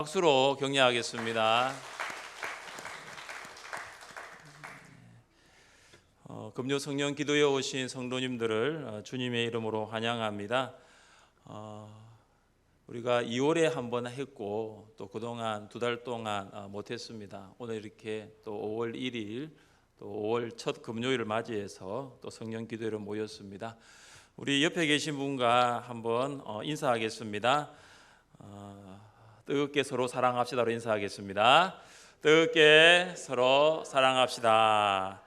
박수로 격려하겠습니다. 금요 성령 기도에 오신 성도님들을 주님의 이름으로 환영합니다. 우리가 2월에 한번 했고 또 그동안 2달 동안 못했습니다. 오늘 이렇게 또 5월 1일 또 5월 첫 금요일을 맞이해서 또 성령 기도회로 모였습니다. 우리 옆에 계신 분과 한번 인사하겠습니다. 뜨겁게 서로 사랑합시다로 인사하겠습니다. 뜨겁게 서로 사랑합시다.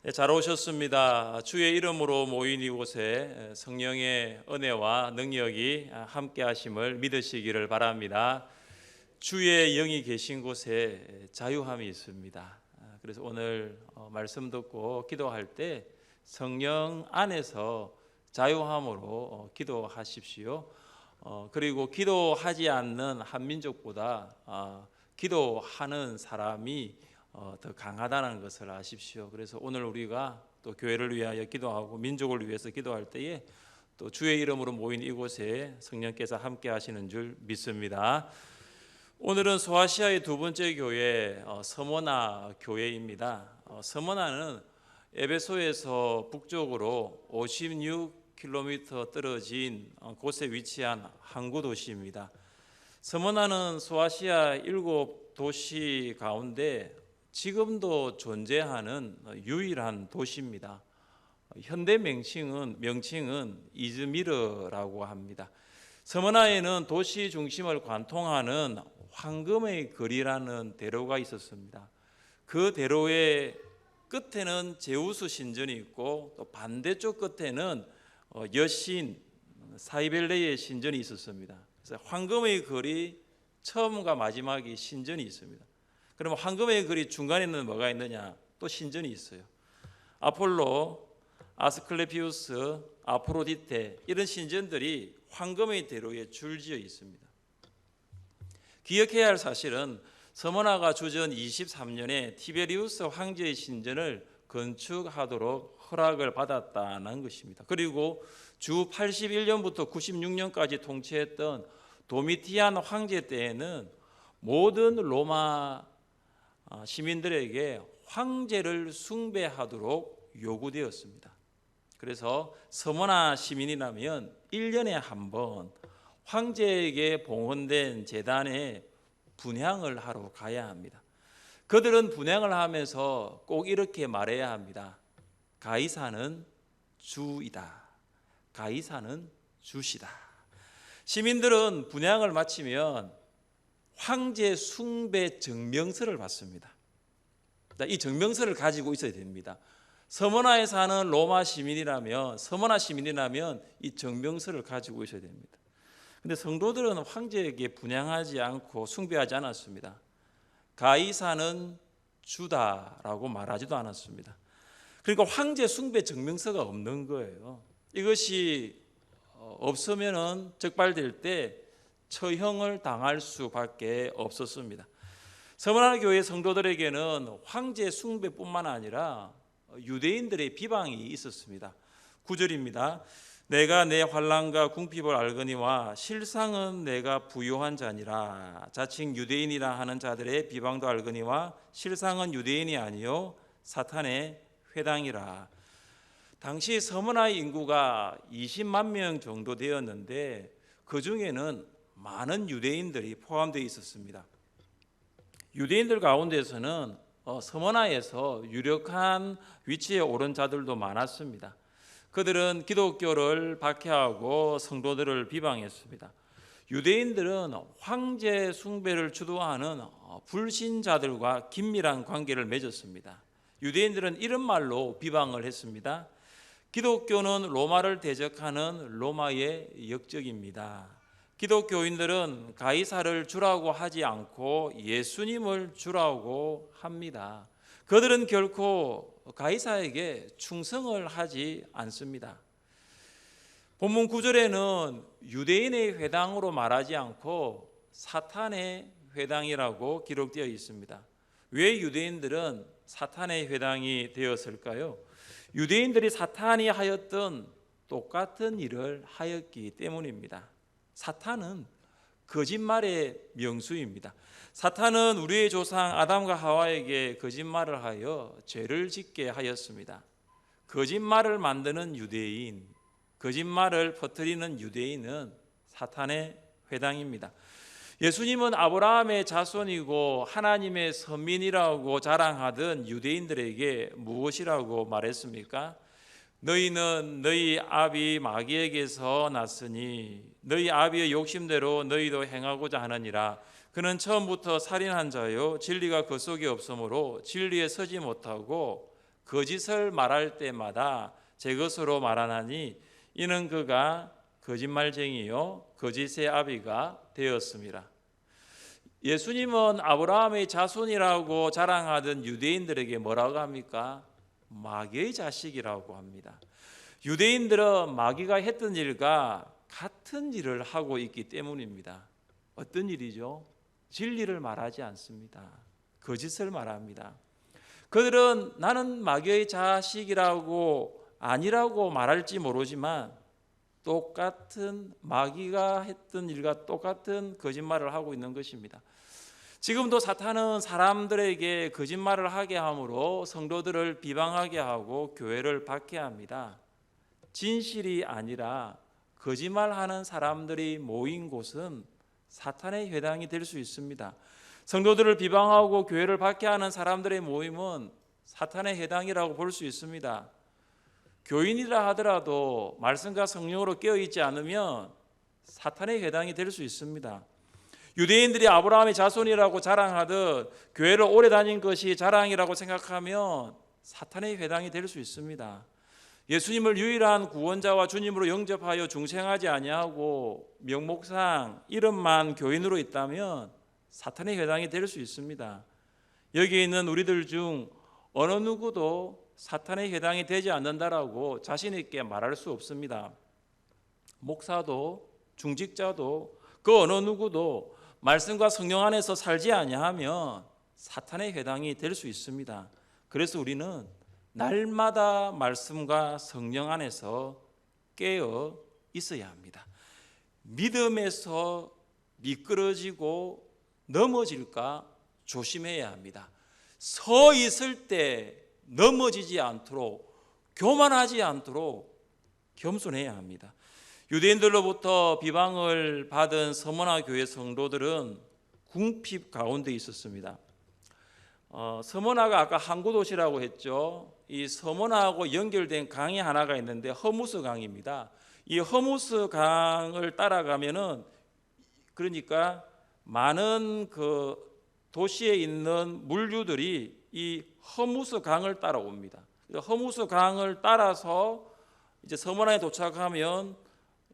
네, 잘 오셨습니다. 주의 이름으로 모인 이곳에 성령의 은혜와 능력이 함께 하심을 믿으시기를 바랍니다. 주의 영이 계신 곳에 자유함이 있습니다. 그래서 오늘 말씀 듣고 기도할 때 성령 안에서 자유함으로 기도하십시오. 그리고 기도하지 않는 한 민족보다 기도하는 사람이 더 강하다는 것을 아십시오. 그래서 오늘 우리가 또 교회를 위하여 기도하고 민족을 위해서 기도할 때에 또 주의 이름으로 모인 이곳에 성령께서 함께 하시는 줄 믿습니다. 오늘은 소아시아의 두 번째 교회 서머나 교회입니다. 서머나는 에베소에서 북쪽으로 56km 떨어진 곳에 위치한 항구 도시입니다. 서머나는 소아시아 7도시 가운데 지금도 존재하는 유일한 도시입니다. 현대 명칭은 이즈미르라고 합니다. 서머나에는 도시 중심을 관통하는 황금의 거리라는 대로가 있었습니다. 그 대로의 끝에는 제우스 신전이 있고 또 반대쪽 끝에는 여신 사이벨레의 신전이 있었습니다. 그래서 황금의 거리 처음과 마지막이 신전이 있습니다. 그러면 황금의 거리 중간에는 뭐가 있느냐? 또 신전이 있어요. 아폴로, 아스클레피우스, 아프로디테 이런 신전들이 황금의 대로에 줄지어 있습니다. 기억해야 할 사실은 서머나가 주전 23년에 티베리우스 황제의 신전을 건축하도록 허락을 받았다는 것입니다. 그리고 주 81년부터 96년까지 통치했던 도미티안 황제 때에는 모든 로마 시민들에게 황제를 숭배하도록 요구되었습니다. 그래서 서머나 시민이라면 1년에 한 번 황제에게 봉헌된 제단에 분향을 하러 가야 합니다. 그들은 분향을 하면서 꼭 이렇게 말해야 합니다. 가이사는 주이다. 가이사는 주시다. 시민들은 분향을 마치면 황제 숭배 증명서를 받습니다. 이 증명서를 가지고 있어야 됩니다. 서머나에 사는 로마 시민이라면 이 증명서를 가지고 있어야 됩니다. 근데 성도들은 황제에게 분향하지 않고 숭배하지 않았습니다. 가이사는 주다라고 말하지도 않았습니다. 그러니까 황제 숭배 증명서가 없는 거예요. 이것이 없으면은 적발될 때 처형을 당할 수밖에 없었습니다. 서머나 교회 성도들에게는 황제 숭배뿐만 아니라 유대인들의 비방이 있었습니다. 9절입니다. 내가 내 환난과 궁핍을 알거니와 실상은 내가 부요한 자니라. 자칭 유대인이라 하는 자들의 비방도 알거니와 실상은 유대인이 아니요 사탄의 회당이라. 당시 서머나의 인구가 20만 명 정도 되었는데 그 중에는 많은 유대인들이 포함되어 있었습니다. 유대인들 가운데서는 서머나에서 유력한 위치에 오른 자들도 많았습니다. 그들은 기독교를 박해하고 성도들을 비방했습니다. 유대인들은 황제 숭배를 주도하는 불신자들과 긴밀한 관계를 맺었습니다. 유대인들은 이런 말로 비방을 했습니다. 기독교는 로마를 대적하는 로마의 역적입니다. 기독교인들은 가이사를 주라고 하지 않고 예수님을 주라고 합니다. 그들은 결코 가이사에게 충성을 하지 않습니다. 본문 9절에는 유대인의 회당으로 말하지 않고 사탄의 회당이라고 기록되어 있습니다. 왜 유대인들은 사탄의 회당이 되었을까요? 유대인들이 사탄이 하였던 똑같은 일을 하였기 때문입니다. 사탄은 거짓말의 명수입니다. 사탄은 우리의 조상 아담과 하와에게 거짓말을 하여 죄를 짓게 하였습니다. 거짓말을 만드는 유대인, 거짓말을 퍼뜨리는 유대인은 사탄의 회당입니다. 예수님은 아브라함의 자손이고 하나님의 선민이라고 자랑하던 유대인들에게 무엇이라고 말했습니까? 너희는 너희 아비 마귀에게서 났으니 너희 아비의 욕심대로 너희도 행하고자 하느니라. 그는 처음부터 살인한 자요 진리가 그 속에 없으므로 진리에 서지 못하고 거짓을 말할 때마다 제 것으로 말하나니 이는 그가 거짓말쟁이요 거짓의 아비가 되었습니다. 예수님은 아브라함의 자손이라고 자랑하던 유대인들에게 뭐라고 합니까? 마귀의 자식이라고 합니다. 유대인들은 마귀가 했던 일과 같은 일을 하고 있기 때문입니다. 어떤 일이죠? 진리를 말하지 않습니다. 거짓을 말합니다. 그들은 나는 마귀의 자식이라고 아니라고 말할지 모르지만 똑같은 마귀가 했던 일과 똑같은 거짓말을 하고 있는 것입니다. 지금도 사탄은 사람들에게 거짓말을 하게 함으로 성도들을 비방하게 하고 교회를 박해합니다. 진실이 아니라 거짓말하는 사람들이 모인 곳은 사탄의 회당이 될 수 있습니다. 성도들을 비방하고 교회를 박해하는 사람들의 모임은 사탄의 회당이라고 볼 수 있습니다. 교인이라 하더라도 말씀과 성령으로 깨어있지 않으면 사탄의 회당이 될 수 있습니다. 유대인들이 아브라함의 자손이라고 자랑하듯 교회를 오래 다닌 것이 자랑이라고 생각하면 사탄의 회당이 될 수 있습니다. 예수님을 유일한 구원자와 주님으로 영접하여 중생하지 아니하고 명목상 이름만 교인으로 있다면 사탄의 회당이 될 수 있습니다. 여기 있는 우리들 중 어느 누구도 사탄의 회당이 되지 않는다라고 자신 있게 말할 수 없습니다. 목사도 중직자도 그 어느 누구도 말씀과 성령 안에서 살지 아니하면 사탄의 회당이 될 수 있습니다. 그래서 우리는 날마다 말씀과 성령 안에서 깨어 있어야 합니다. 믿음에서 미끄러지고 넘어질까 조심해야 합니다. 서 있을 때 넘어지지 않도록, 교만하지 않도록 겸손해야 합니다. 유대인들로부터 비방을 받은 서머나 교회 성도들은 궁핍 가운데 있었습니다. 서머나가 아까 항구 도시라고 했죠. 이 서머나하고 연결된 강이 하나가 있는데 허무스 강입니다. 이 허무스 강을 따라가면은 그러니까 많은 그 도시에 있는 물류들이 이 허무스 강을 따라옵니다. 허무스 강을 따라서 이제 서머나에 도착하면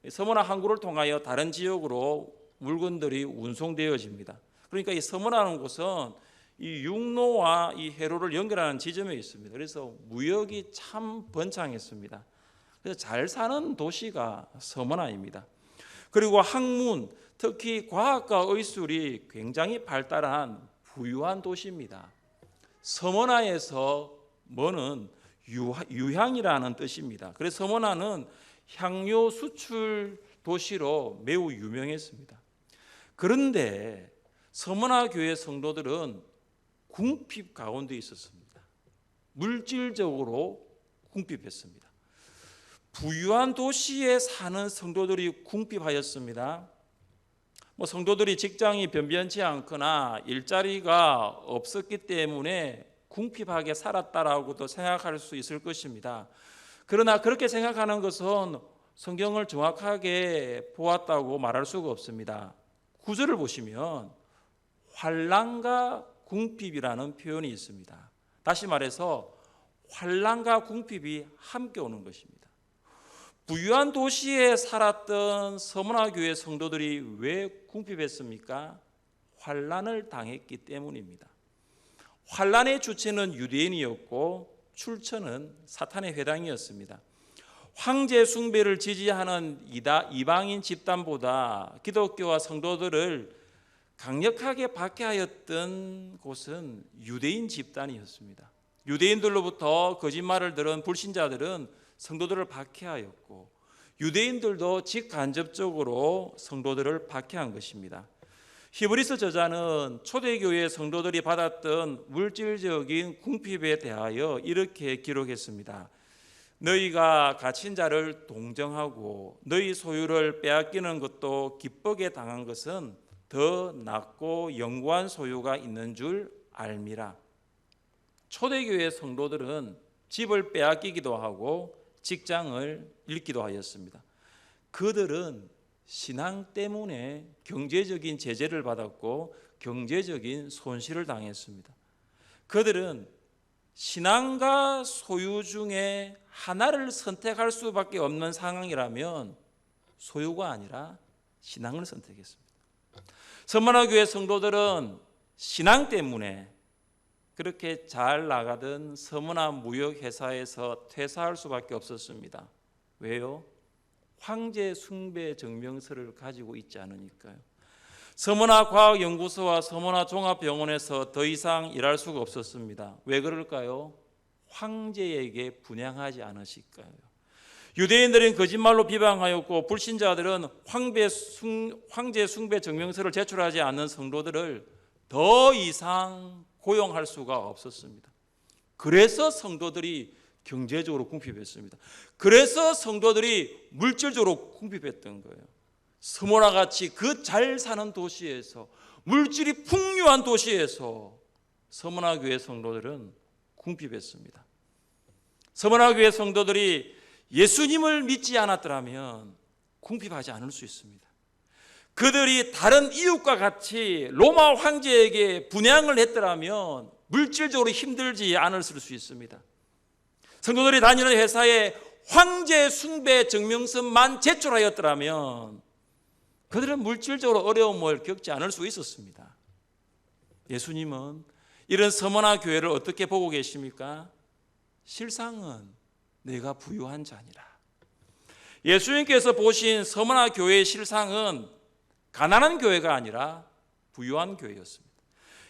서머나 항구를 통하여 다른 지역으로 물건들이 운송되어집니다. 그러니까 이 서머나라는 곳은 이 육로와 이 해로를 연결하는 지점에 있습니다. 그래서 무역이 참 번창했습니다. 그래서 잘 사는 도시가 서머나입니다. 그리고 학문, 특히 과학과 의술이 굉장히 발달한 부유한 도시입니다. 서머나에서 뭐는 유향이라는 뜻입니다. 그래서 서머나는 향료 수출 도시로 매우 유명했습니다. 그런데 서머나 교회 성도들은 궁핍 가운데 있었습니다. 물질적으로 궁핍했습니다. 부유한 도시에 사는 성도들이 궁핍하였습니다. 성도들이 직장이 변변치 않거나 일자리가 없었기 때문에 궁핍하게 살았다라고도 생각할 수 있을 것입니다. 그러나 그렇게 생각하는 것은 성경을 정확하게 보았다고 말할 수가 없습니다. 9절을 보시면 환난과 궁핍이라는 표현이 있습니다. 다시 말해서 환난과 궁핍이 함께 오는 것입니다. 부유한 도시에 살았던 서머나 교회 성도들이 왜 궁핍했습니까? 환난을 당했기 때문입니다. 환난의 주체는 유대인이었고 출처는 사탄의 회당이었습니다. 황제 숭배를 지지하는 이방인 집단보다 기독교와 성도들을 강력하게 박해하였던 곳은 유대인 집단이었습니다. 유대인들로부터 거짓말을 들은 불신자들은 성도들을 박해하였고 유대인들도 직간접적으로 성도들을 박해한 것입니다. 히브리서 저자는 초대교회 성도들이 받았던 물질적인 궁핍에 대하여 이렇게 기록했습니다. 너희가 갇힌 자를 동정하고 너희 소유를 빼앗기는 것도 기쁘게 당한 것은 더 낫고 영구한 소유가 있는 줄 알미라. 초대교회 성도들은 집을 빼앗기기도 하고 직장을 잃기도 하였습니다. 그들은 신앙 때문에 경제적인 제재를 받았고 경제적인 손실을 당했습니다. 그들은 신앙과 소유 중에 하나를 선택할 수밖에 없는 상황이라면 소유가 아니라 신앙을 선택했습니다. 서문화교회 성도들은 신앙 때문에 그렇게 잘 나가던 서문화 무역회사에서 퇴사할 수밖에 없었습니다. 왜요? 황제 숭배 증명서를 가지고 있지 않으니까요. 서문화 과학연구소와 서문화 종합병원에서 더 이상 일할 수가 없었습니다. 왜 그럴까요? 황제에게 분양하지 않으실까요? 유대인들은 거짓말로 비방하였고 불신자들은 황제 숭배 증명서를 제출하지 않는 성도들을 더 이상 고용할 수가 없었습니다. 그래서 성도들이 경제적으로 궁핍했습니다. 그래서 성도들이 물질적으로 궁핍했던 거예요. 서문화 같이 그 잘 사는 도시에서, 물질이 풍요한 도시에서 서문화 교회 성도들은 궁핍했습니다. 서문화 교회 성도들이 예수님을 믿지 않았더라면 궁핍하지 않을 수 있습니다. 그들이 다른 이웃과 같이 로마 황제에게 분양을 했더라면 물질적으로 힘들지 않았을 수 있습니다. 성도들이 다니는 회사에 황제 숭배 증명서만 제출하였더라면 그들은 물질적으로 어려움을 겪지 않을 수 있었습니다. 예수님은 이런 서문화 교회를 어떻게 보고 계십니까? 실상은 내가 부유한 자니라. 예수님께서 보신 서문화 교회의 실상은 가난한 교회가 아니라 부유한 교회였습니다.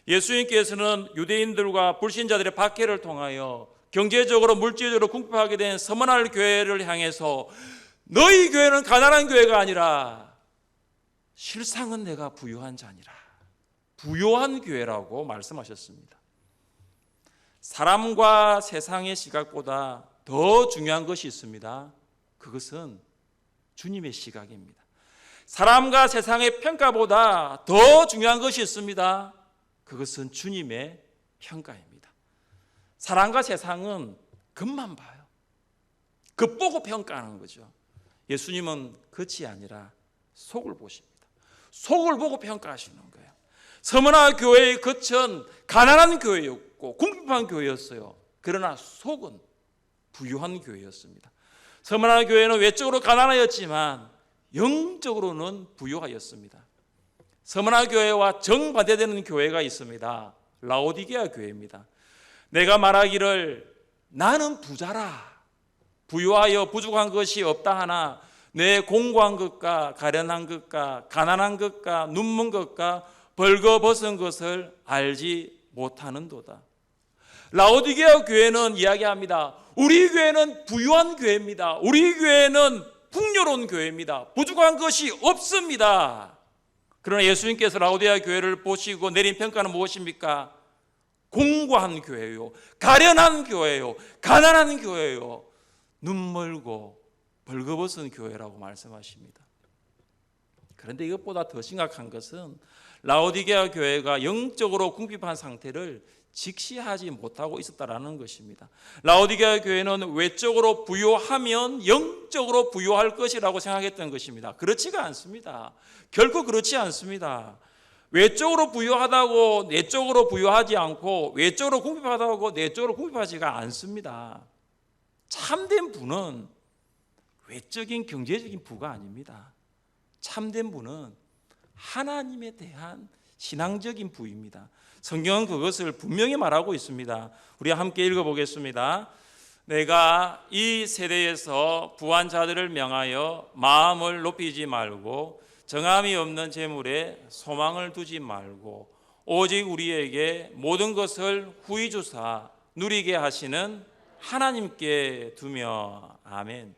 예수님께서는 유대인들과 불신자들의 박해를 통하여 경제적으로 물질적으로 궁핍하게 된 서문화 교회를 향해서 너희 교회는 가난한 교회가 아니라 실상은 내가 부유한 자니라, 부유한 교회라고 말씀하셨습니다. 사람과 세상의 시각보다 더 중요한 것이 있습니다. 그것은 주님의 시각입니다. 사람과 세상의 평가보다 더 중요한 것이 있습니다. 그것은 주님의 평가입니다. 사람과 세상은 겉만 봐요. 겉보고 평가하는 거죠. 예수님은 겉이 아니라 속을 보십니다. 속을 보고 평가하시는 거예요. 서문화 교회의 겉은 가난한 교회였고 궁핍한 교회였어요. 그러나 속은 부유한 교회였습니다. 서문화 교회는 외적으로 가난하였지만 영적으로는 부유하였습니다. 서문화 교회와 정반대되는 교회가 있습니다. 라오디게아 교회입니다. 내가 말하기를 나는 부자라, 부유하여 부족한 것이 없다 하나 내 공고한 것과 가련한 것과 가난한 것과 눈먼 것과 벌거벗은 것을 알지 못하는도다. 라오디게아 교회는 이야기합니다. 우리 교회는 부유한 교회입니다. 우리 교회는 풍요로운 교회입니다. 부족한 것이 없습니다. 그러나 예수님께서 라오디게아 교회를 보시고 내린 평가는 무엇입니까? 공고한 교회요, 가련한 교회요, 가난한 교회요, 눈멀고 벌거벗은 교회라고 말씀하십니다. 그런데 이것보다 더 심각한 것은 라오디게아 교회가 영적으로 궁핍한 상태를 직시하지 못하고 있었다라는 것입니다. 라오디게아 교회는 외적으로 부유하면 영적으로 부유할 것이라고 생각했던 것입니다. 그렇지가 않습니다. 결코 그렇지 않습니다. 외적으로 부유하다고 내적으로 부유하지 않고 외적으로 궁핍하다고 내적으로 궁핍하지가 않습니다. 참된 부는 외적인 경제적인 부가 아닙니다. 참된 부는 하나님에 대한 신앙적인 부입니다. 성경은 그것을 분명히 말하고 있습니다. 우리 함께 읽어보겠습니다. 내가 이 세대에서 부한 자들을 명하여 마음을 높이지 말고 정함이 없는 재물에 소망을 두지 말고 오직 우리에게 모든 것을 후히 주사 누리게 하시는 하나님께 두며. 아멘.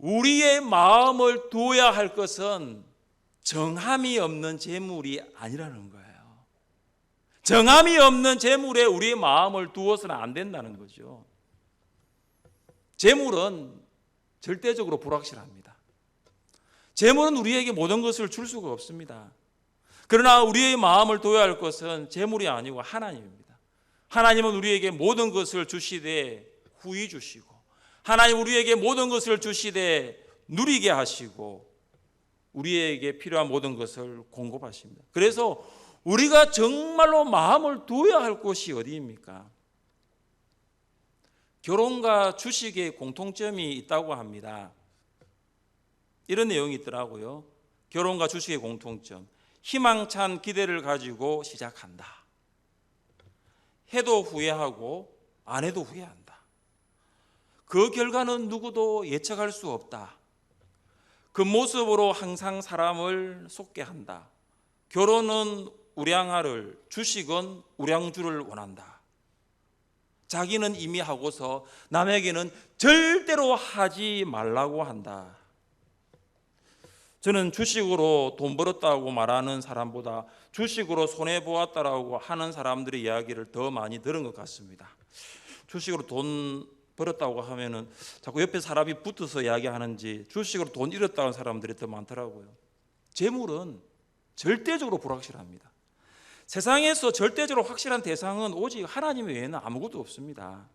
우리의 마음을 두어야 할 것은 정함이 없는 재물이 아니라는 거예요. 정함이 없는 재물에 우리의 마음을 두어서는 안 된다는 거죠. 재물은 절대적으로 불확실합니다. 재물은 우리에게 모든 것을 줄 수가 없습니다. 그러나 우리의 마음을 둬야 할 것은 재물이 아니고 하나님입니다. 하나님은 우리에게 모든 것을 주시되 후히 주시고, 하나님 우리에게 모든 것을 주시되 누리게 하시고, 우리에게 필요한 모든 것을 공급하십니다. 그래서 우리가 정말로 마음을 둬야 할 곳이 어디입니까? 결혼과 주식의 공통점이 있다고 합니다. 이런 내용이 있더라고요. 결혼과 주식의 공통점. 희망찬 기대를 가지고 시작한다. 해도 후회하고 안 해도 후회한다. 그 결과는 누구도 예측할 수 없다. 그 모습으로 항상 사람을 속게 한다. 결혼은 우량아를, 주식은 우량주를 원한다. 자기는 이미 하고서 남에게는 절대로 하지 말라고 한다. 저는 주식으로 돈 벌었다고 말하는 사람보다 주식으로 손해보았다라고 하는 사람들의 이야기를 더 많이 들은 것 같습니다. 주식으로 돈 벌었다고 하면은 자꾸 옆에 사람이 붙어서 이야기하는지 주식으로 돈 잃었다는 사람들이 더 많더라고요. 재물은 절대적으로 불확실합니다. 세상에서 절대적으로 확실한 대상은 오직 하나님 외에는 아무것도 없습니다.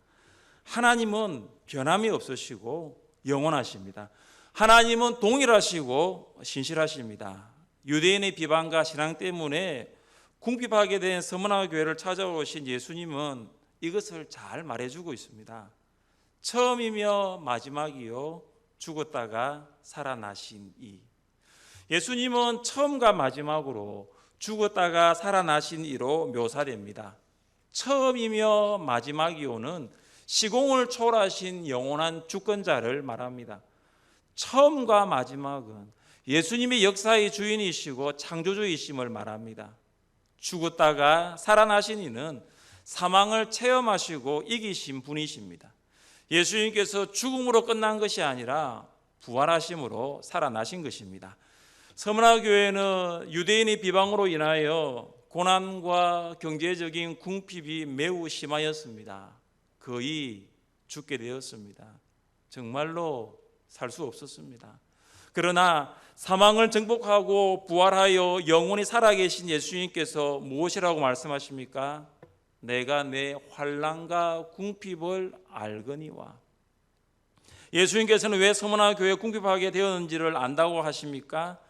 하나님은 변함이 없으시고 영원하십니다. 하나님은 동일하시고 신실하십니다. 유대인의 비방과 신앙 때문에 궁핍하게 된 서머나 교회를 찾아오신 예수님은 이것을 잘 말해주고 있습니다. 처음이며 마지막이요 죽었다가 살아나신 이. 예수님은 처음과 마지막으로 죽었다가 살아나신 이로 묘사됩니다. 처음이며 마지막이요는 시공을 초월하신 영원한 주권자를 말합니다. 처음과 마지막은 예수님이 역사의 주인이시고 창조주이심을 말합니다. 죽었다가 살아나신 이는 사망을 체험하시고 이기신 분이십니다. 예수님께서 죽음으로 끝난 것이 아니라 부활하심으로 살아나신 것입니다. 서머나 교회는 유대인의 비방으로 인하여 고난과 경제적인 궁핍이 매우 심하였습니다. 거의 죽게 되었습니다. 정말로 살 수 없었습니다. 그러나 사망을 정복하고 부활하여 영원히 살아계신 예수님께서 무엇이라고 말씀하십니까? 내가 내 환난과 궁핍을 알거니와. 예수님께서는 왜 서머나 교회 궁핍하게 되었는지를 안다고 하십니까?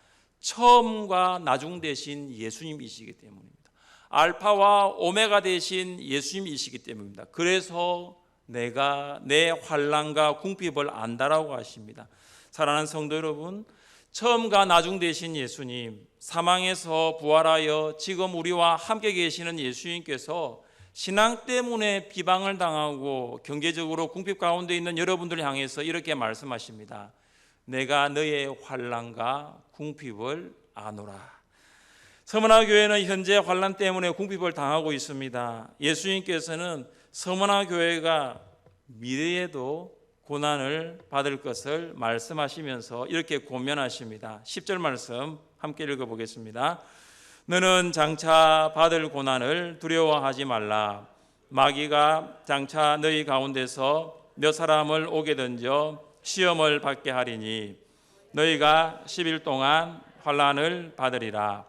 처음과 나중 되신 예수님이시기 때문입니다. 알파와 오메가 되신 예수님이시기 때문입니다. 그래서 내가 내 환난과 궁핍을 안다라고 하십니다. 사랑하는 성도 여러분, 처음과 나중 되신 예수님, 사망에서 부활하여 지금 우리와 함께 계시는 예수님께서 신앙 때문에 비방을 당하고 경제적으로 궁핍 가운데 있는 여러분들을 향해서 이렇게 말씀하십니다. 내가 너의 환난과 궁핍을 아노라. 서머나 교회는 현재 환난 때문에 궁핍을 당하고 있습니다. 예수님께서는 서머나 교회가 미래에도 고난을 받을 것을 말씀하시면서 이렇게 권면하십니다. 10절 말씀 함께 읽어보겠습니다. 너는 장차 받을 고난을 두려워하지 말라. 마귀가 장차 너희 가운데서 몇 사람을 오게 던져 시험을 받게 하리니 너희가 10일 동안 환난을 받으리라.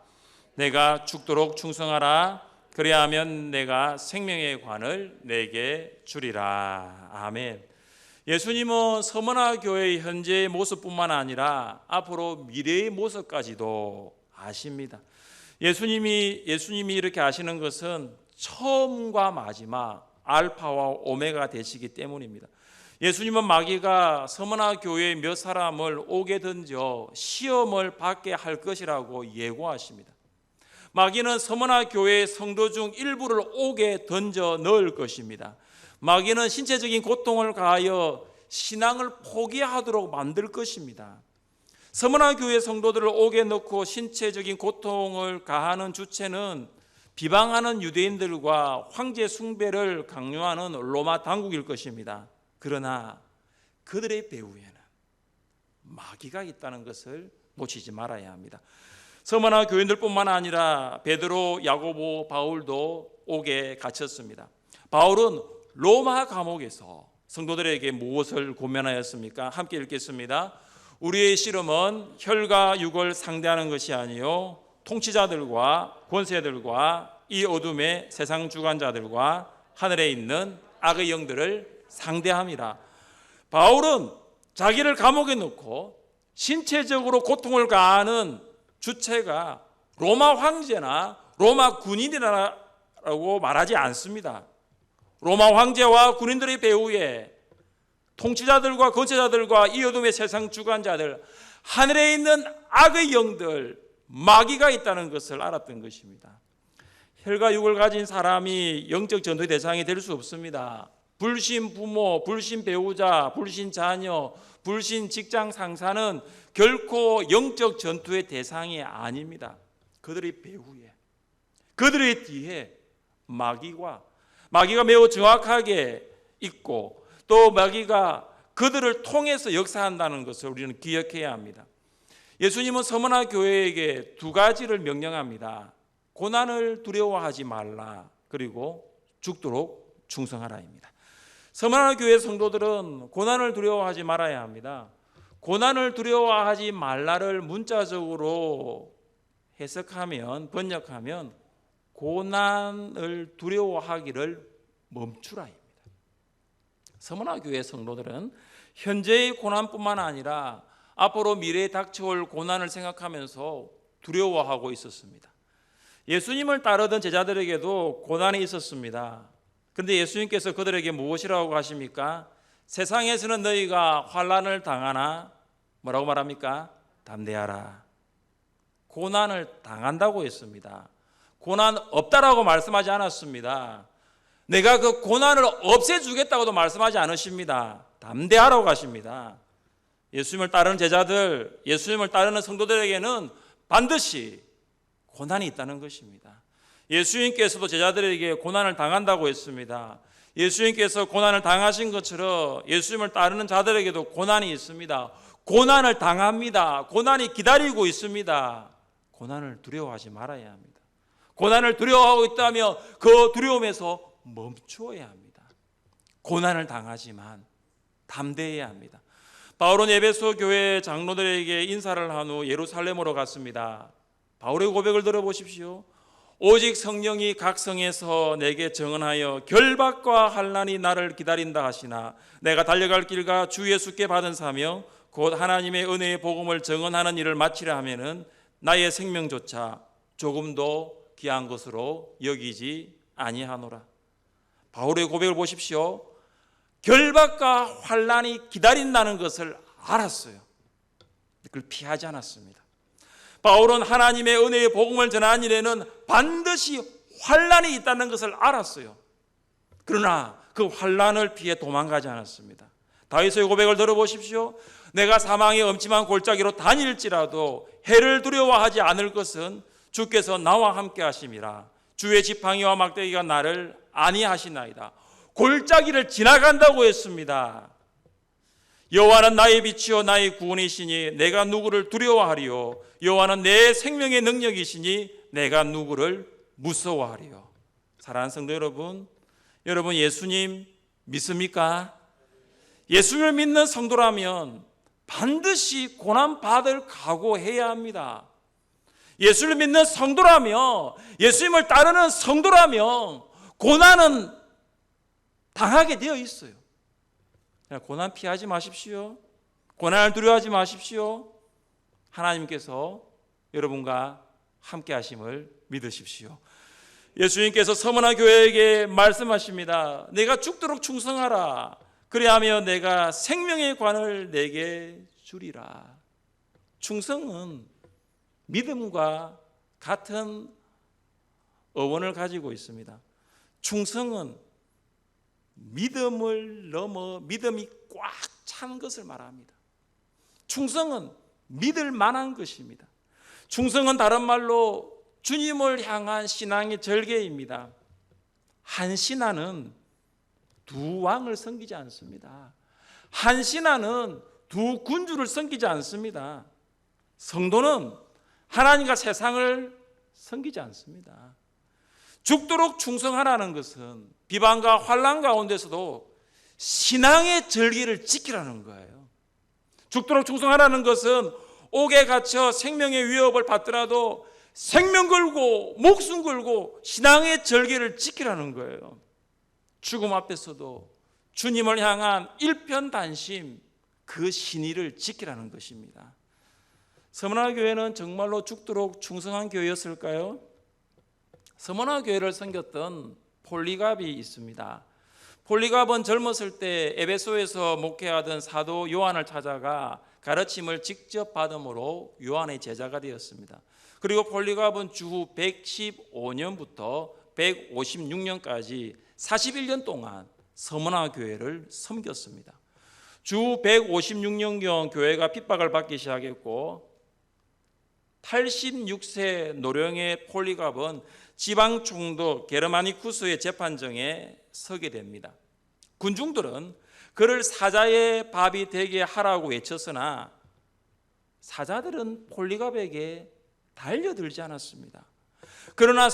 내가 죽도록 충성하라. 그리하면 내가 생명의 관을 내게 주리라. 아멘. 예수님은 서머나 교회의 현재의 모습뿐만 아니라 앞으로 미래의 모습까지도 아십니다. 예수님이 이렇게 아시는 것은 처음과 마지막 알파와 오메가 되시기 때문입니다. 예수님은 마귀가 서머나 교회의 몇 사람을 오게 던져 시험을 받게 할 것이라고 예고하십니다. 마귀는 서머나 교회의 성도 중 일부를 오게 던져 넣을 것입니다. 마귀는 신체적인 고통을 가하여 신앙을 포기하도록 만들 것입니다. 서머나 교회 성도들을 오게 넣고 신체적인 고통을 가하는 주체는 비방하는 유대인들과 황제 숭배를 강요하는 로마 당국일 것입니다. 그러나 그들의 배후에는 마귀가 있다는 것을 놓치지 말아야 합니다. 서머나 교인들뿐만 아니라 베드로, 야고보, 바울도 옥에 갇혔습니다. 바울은 로마 감옥에서 성도들에게 무엇을 고면하였습니까? 함께 읽겠습니다. 우리의 씨름은 혈과 육을 상대하는 것이 아니요 통치자들과 권세들과 이 어둠의 세상 주관자들과 하늘에 있는 악의 영들을 상대함이라. 바울은 자기를 감옥에 넣고 신체적으로 고통을 가하는 주체가 로마 황제나 로마 군인이라고 말하지 않습니다. 로마 황제와 군인들의 배후에 통치자들과 권세자들과 이 어둠의 세상 주관자들, 하늘에 있는 악의 영들, 마귀가 있다는 것을 알았던 것입니다. 혈과 육을 가진 사람이 영적 전투의 대상이 될 수 없습니다. 불신 부모, 불신 배우자, 불신 자녀, 불신 직장 상사는 결코 영적 전투의 대상이 아닙니다. 그들의 배후에, 그들의 뒤에 마귀가 매우 정확하게 있고 또 마귀가 그들을 통해서 역사한다는 것을 우리는 기억해야 합니다. 예수님은 서머나 교회에게 두 가지를 명령합니다. 고난을 두려워하지 말라, 그리고 죽도록 충성하라입니다. 서머나 교회 성도들은 고난을 두려워하지 말아야 합니다. 고난을 두려워하지 말라를 문자적으로 번역하면 고난을 두려워하기를 멈추라입니다. 서머나 교회 성도들은 현재의 고난뿐만 아니라 앞으로 미래에 닥쳐올 고난을 생각하면서 두려워하고 있었습니다. 예수님을 따르던 제자들에게도 고난이 있었습니다. 그런데 예수님께서 그들에게 무엇이라고 하십니까? 세상에서는 너희가 환난을 당하나 뭐라고 말합니까? 담대하라. 고난을 당한다고 했습니다. 고난 없다라고 말씀하지 않았습니다. 내가 그 고난을 없애주겠다고도 말씀하지 않으십니다. 담대하라고 하십니다. 예수님을 따르는 제자들, 예수님을 따르는 성도들에게는 반드시 고난이 있다는 것입니다. 예수님께서도 제자들에게 고난을 당한다고 했습니다. 예수님께서 고난을 당하신 것처럼 예수님을 따르는 자들에게도 고난이 있습니다. 고난을 당합니다. 고난이 기다리고 있습니다. 고난을 두려워하지 말아야 합니다. 고난을 두려워하고 있다면 그 두려움에서 멈추어야 합니다. 고난을 당하지만 담대해야 합니다. 바울은 에베소 교회 장로들에게 인사를 한 후 예루살렘으로 갔습니다. 바울의 고백을 들어보십시오. 오직 성령이 각 성에서 내게 증언하여 결박과 환난이 나를 기다린다 하시나 내가 달려갈 길과 주 예수께 받은 사명 곧 하나님의 은혜의 복음을 증언하는 일을 마치려 하면은 나의 생명조차 조금도 귀한 것으로 여기지 아니하노라. 바울의 고백을 보십시오. 결박과 환난이 기다린다는 것을 알았어요. 그걸 피하지 않았습니다. 바울은 하나님의 은혜의 복음을 전하는 일에는 반드시 환난이 있다는 것을 알았어요. 그러나 그 환난을 피해 도망가지 않았습니다. 다윗의 고백을 들어보십시오. 내가 사망의 엄침한 골짜기로 다닐지라도 해를 두려워하지 않을 것은 주께서 나와 함께 하심이라. 주의 지팡이와 막대기가 나를 안위하시나이다. 골짜기를 지나간다고 했습니다. 여호와는 나의 빛이요 나의 구원이시니 내가 누구를 두려워하리요. 여호와는 내 생명의 능력이시니 내가 누구를 무서워하리요. 사랑하는 성도 여러분, 여러분 예수님 믿습니까? 예수를 믿는 성도라면 반드시 고난받을 각오해야 합니다. 예수를 믿는 성도라면, 예수님을 따르는 성도라면 고난은 당하게 되어 있어요. 고난 피하지 마십시오. 고난을 두려워하지 마십시오. 하나님께서 여러분과 함께 하심을 믿으십시오. 예수님께서 서머나 교회에게 말씀하십니다. 내가 죽도록 충성하라. 그리하면 내가 생명의 관을 내게 주리라. 충성은 믿음과 같은 어원을 가지고 있습니다. 충성은 믿음을 넘어 믿음이 꽉 찬 것을 말합니다. 충성은 믿을 만한 것입니다. 충성은 다른 말로 주님을 향한 신앙의 절개입니다. 한 신하는 두 왕을 섬기지 않습니다. 한 신하는 두 군주를 섬기지 않습니다. 성도는 하나님과 세상을 섬기지 않습니다. 죽도록 충성하라는 것은 비방과 환난 가운데서도 신앙의 절기를 지키라는 거예요. 죽도록 충성하라는 것은 옥에 갇혀 생명의 위협을 받더라도 생명 걸고 목숨 걸고 신앙의 절기를 지키라는 거예요. 죽음 앞에서도 주님을 향한 일편단심, 그 신의를 지키라는 것입니다. 서문화 교회는 정말로 죽도록 충성한 교회였을까요? 서문화 교회를 섬겼던 폴리갑이 있습니다. 폴리갑은 젊었을 때 에베소에서 목회하던 사도 요한을 찾아가 가르침을 직접 받음으로 요한의 제자가 되었습니다. 그리고 폴리갑은 주후 115년부터 156년까지 41년 동안 서문화 교회를 섬겼습니다. 주 156년경 교회가 핍박을 받기 시작했고 86세 노령의 폴리갑은 지방 총독 게르마니쿠스의 재판정에 서게 됩니다. 군중들은 그를 사자의 밥이 되게 하라고 외쳤으나 사자들은 폴리갑에게 달려들지 않았습니다. 그러나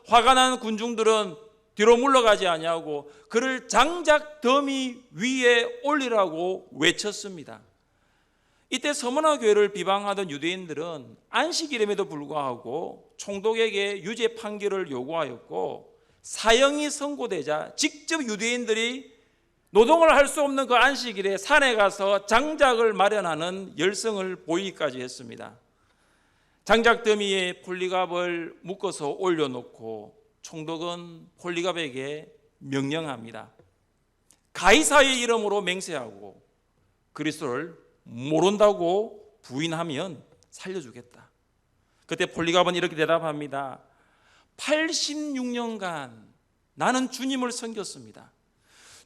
화가 난 군중들은 뒤로 물러가지 아니하고 그를 장작 더미 위에 올리라고 외쳤습니다. 이때 서문화 교회를 비방하던 유대인들은 안식일임에도 불구하고 총독에게 유죄 판결을 요구하였고 사형이 선고되자 직접 유대인들이 노동을 할 수 없는 그 안식일에 산에 가서 장작을 마련하는 열성을 보이기까지 했습니다. 장작 더미에 폴리갑을 묶어서 올려놓고 총독은 폴리갑에게 명령합니다. 가이사의 이름으로 맹세하고 그리스도를 모른다고 부인하면 살려주겠다. 그때 폴리갑은 이렇게 대답합니다. 86년간 나는 주님을 섬겼습니다.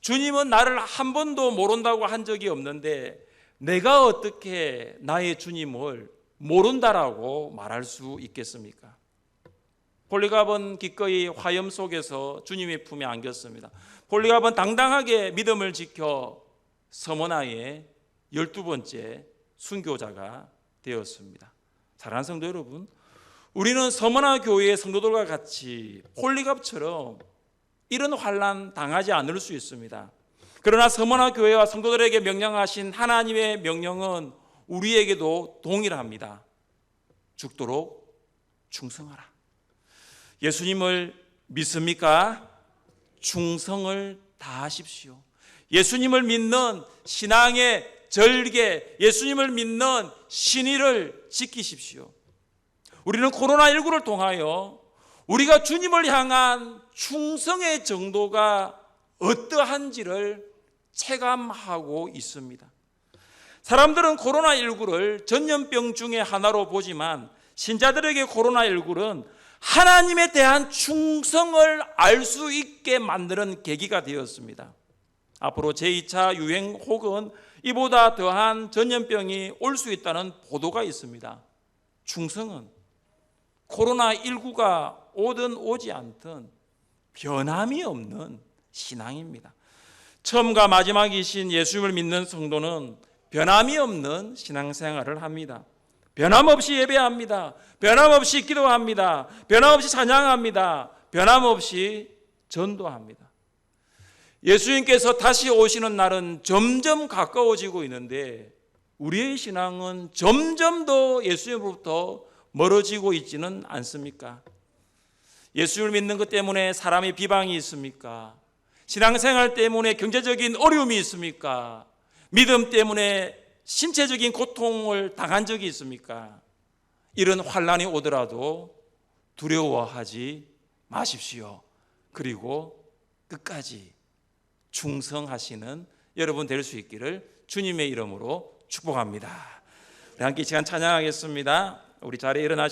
주님은 나를 한 번도 모른다고 한 적이 없는데 내가 어떻게 나의 주님을 모른다라고 말할 수 있겠습니까? 폴리갑은 기꺼이 화염 속에서 주님의 품에 안겼습니다. 폴리갑은 당당하게 믿음을 지켜 서문화의 12번째 순교자가 되었습니다. 사랑하는 성도 여러분, 우리는 서문화 교회의 성도들과 같이 폴리갑처럼 이런 환난 당하지 않을 수 있습니다. 그러나 서문화 교회와 성도들에게 명령하신 하나님의 명령은 우리에게도 동일합니다. 죽도록 충성하라. 예수님을 믿습니까? 충성을 다하십시오. 예수님을 믿는 신앙의 절개, 예수님을 믿는 신의를 지키십시오. 우리는 코로나19를 통하여 우리가 주님을 향한 충성의 정도가 어떠한지를 체감하고 있습니다. 사람들은 코로나19를 전염병 중에 하나로 보지만 신자들에게 코로나19는 하나님에 대한 충성을 알 수 있게 만드는 계기가 되었습니다. 앞으로 제2차 유행 혹은 이보다 더한 전염병이 올 수 있다는 보도가 있습니다. 충성은 코로나19가 오든 오지 않든 변함이 없는 신앙입니다. 처음과 마지막이신 예수님을 믿는 성도는 변함이 없는 신앙생활을 합니다. 변함없이 예배합니다. 변함없이 기도합니다. 변함없이 찬양합니다. 변함없이 전도합니다. 예수님께서 다시 오시는 날은 점점 가까워지고 있는데 우리의 신앙은 점점 더 예수님으로부터 멀어지고 있지는 않습니까? 예수를 믿는 것 때문에 사람의 비방이 있습니까? 신앙생활 때문에 경제적인 어려움이 있습니까? 믿음 때문에 신체적인 고통을 당한 적이 있습니까? 이런 환난이 오더라도 두려워하지 마십시오. 그리고 끝까지 충성하시는 여러분 될 수 있기를 주님의 이름으로 축복합니다. 우리 함께 이 시간 찬양하겠습니다. 우리 자리에 일어나시